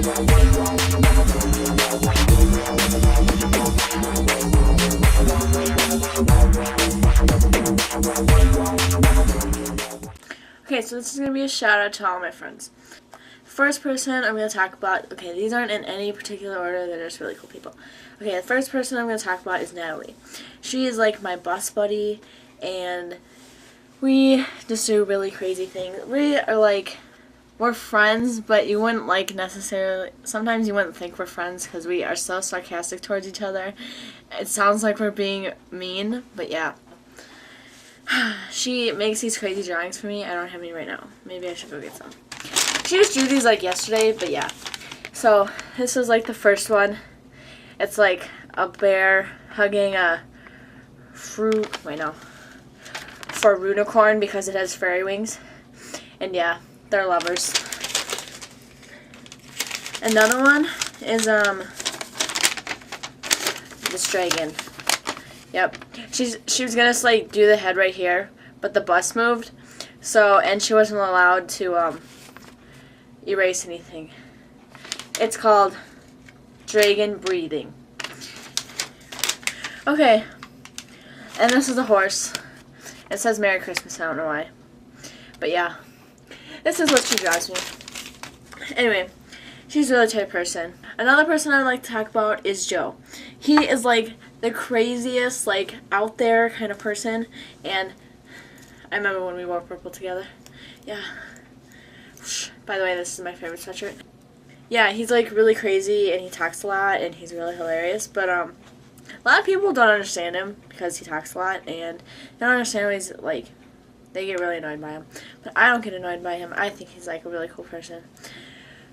Okay, so this is going to be a shout out to all my friends. First person I'm going to talk about, okay, these aren't in any particular order, they're just really cool people. Okay, the first person I'm going to talk about is Natalie. She is like my bus buddy, and we just do really crazy things. We are like, we're friends, but you wouldn't like necessarily, sometimes you wouldn't think we're friends because we are so sarcastic towards each other. It sounds like we're being mean, but yeah. She makes these crazy drawings for me. I don't have any right now. Maybe I should go get some. She just drew these like yesterday, but yeah. So this is like the first one. It's like a bear hugging a fruit, wait no, for a unicorn because it has fairy wings. And yeah, they're lovers. Another one is this dragon. Yep. She was gonna like do the head right here, but the bus moved. So, and she wasn't allowed to erase anything. It's called Dragon Breathing. Okay. And this is a horse. It says Merry Christmas, I don't know why. But yeah. This is what she draws me. Anyway, she's a really type person. Another person I would like to talk about is Joe. He is like the craziest, like out there kind of person, and I remember when we wore purple together. Yeah. By the way, this is my favorite sweatshirt. Yeah, he's like really crazy and he talks a lot and he's really hilarious, but a lot of people don't understand him because he talks a lot and they don't understand why he's like, they get really annoyed by him. But I don't get annoyed by him. I think he's like a really cool person.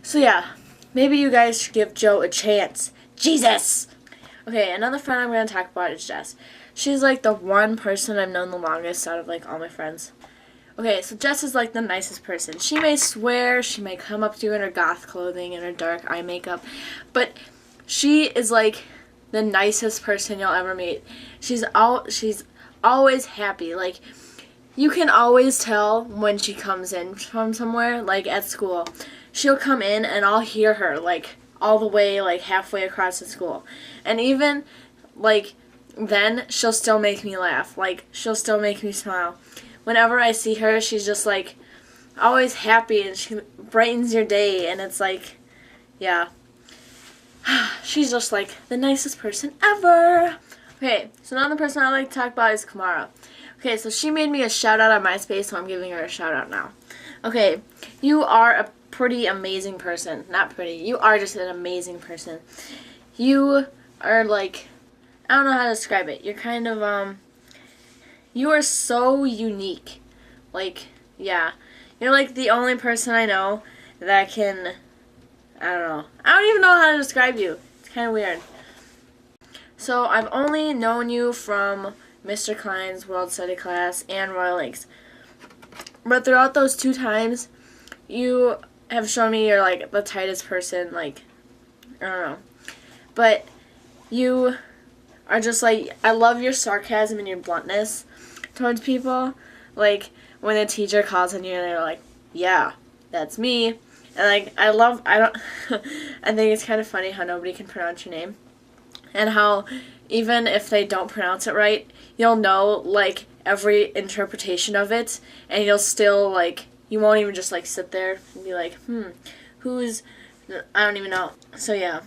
So yeah, maybe you guys should give Joe a chance. Jesus! Okay, another friend I'm going to talk about is Jess. She's like the one person I've known the longest out of like all my friends. Okay, so Jess is like the nicest person. She may swear, she may come up to you in her goth clothing and her dark eye makeup, but she is like the nicest person you'll ever meet. She's always happy. Like, you can always tell when she comes in from somewhere, like at school. She'll come in and I'll hear her like all the way like halfway across the school. And even like then she'll still make me laugh. Like, she'll still make me smile. Whenever I see her, she's just like always happy and she brightens your day, and it's like, yeah. She's just like the nicest person ever. Okay, so another person I like to talk about is Cumire. Okay, so she made me a shout out on MySpace, so I'm giving her a shout out now. Okay, you are a pretty amazing person. Not pretty, you are just an amazing person. You are like, I don't know how to describe it. You're kind of, you are so unique. Like, yeah. You're like the only person I know that can, I don't know. I don't even know how to describe you. It's kind of weird. So, I've only known you from Mr. Klein's World Study class and Royal Lakes. But throughout those 2 times, you have shown me you're like the tightest person, like, I don't know. But you are just like, I love your sarcasm and your bluntness towards people. Like, when a teacher calls on you and they're like, yeah, that's me. And like, I think it's kind of funny how nobody can pronounce your name. And how even if they don't pronounce it right, you'll know like every interpretation of it, and you'll still like, you won't even just like sit there and be like, who's, I don't even know. So yeah,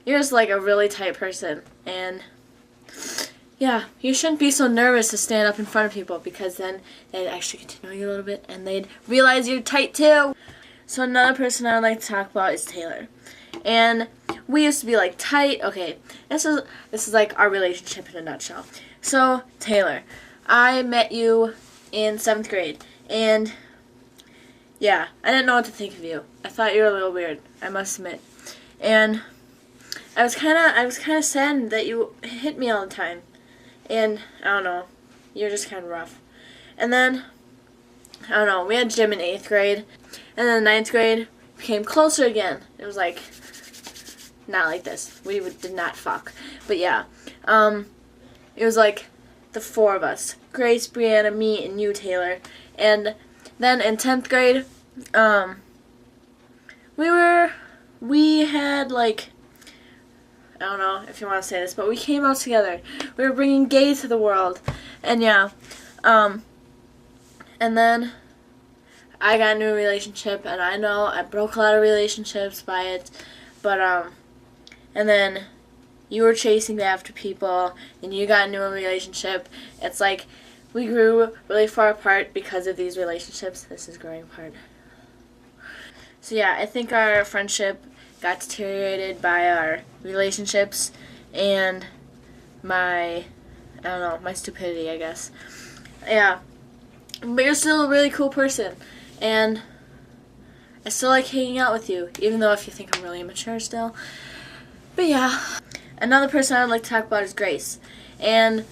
you're just like a really tight person, and yeah, you shouldn't be so nervous to stand up in front of people, because then they'd actually get to know you a little bit and they'd realize you're tight too. So another person I would like to talk about is Taylor. And we used to be like tight. Okay, this is like our relationship in a nutshell. So Taylor, I met you in 7th grade, and yeah, I didn't know what to think of you. I thought you were a little weird, I must admit. And I was kind of sad that you hit me all the time. And I don't know, you're just kind of rough. And then, I don't know, we had gym in 8th grade, and then 9th grade became closer again. It was like, not like this. We did not fuck. But yeah, it was like the 4 of us. Grace, Brianna, me, and you, Taylor. And then in 10th grade, we were we had, like, I don't know if you want to say this, but we came out together. We were bringing gay to the world. And yeah, and then I got a new relationship, and I know I broke a lot of relationships by it, but, and then you were chasing after people, and you got a new relationship. It's like we grew really far apart because of these relationships. This is growing apart. So yeah, I think our friendship got deteriorated by our relationships and my, I don't know, my stupidity, I guess. Yeah, but you're still a really cool person, and I still like hanging out with you, even though if you think I'm really immature still. But yeah, another person I'd like to talk about is Grace, and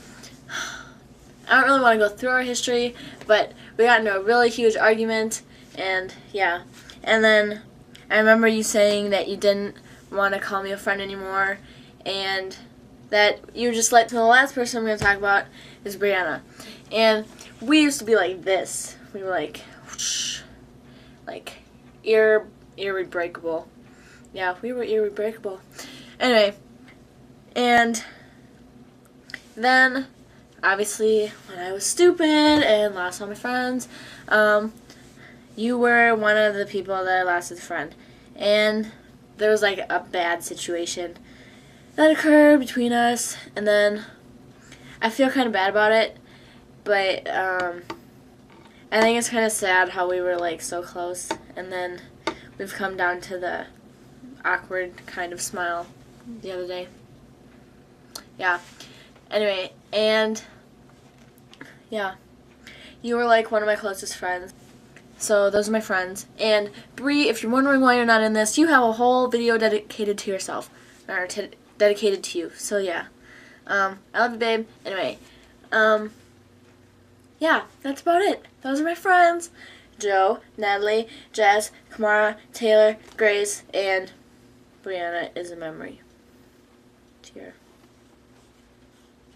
I don't really want to go through our history, but we got into a really huge argument, and yeah, and then I remember you saying that you didn't want to call me a friend anymore, and that you just let to the last person I'm going to talk about is Brianna. And we used to be like this. We were like, whoosh, like irrebreakable. Yeah, we were irrebreakable. Anyway, and then obviously when I was stupid and lost all my friends, you were one of the people that I lost as a friend. And there was like a bad situation that occurred between us, and then I feel kind of bad about it, but I think it's kind of sad how we were like so close, and then we've come down to the awkward kind of smile the other day. Yeah. Anyway, and yeah, you were like one of my closest friends. So those are my friends. And Bree, if you're wondering why you're not in this, you have a whole video dedicated to yourself, or dedicated to you. So yeah, I love you, babe. Anyway, yeah, that's about it. Those are my friends: Joe, Natalie, Jess, Cumire, Taylor, Grace, and Brianna is a memory. Cheer.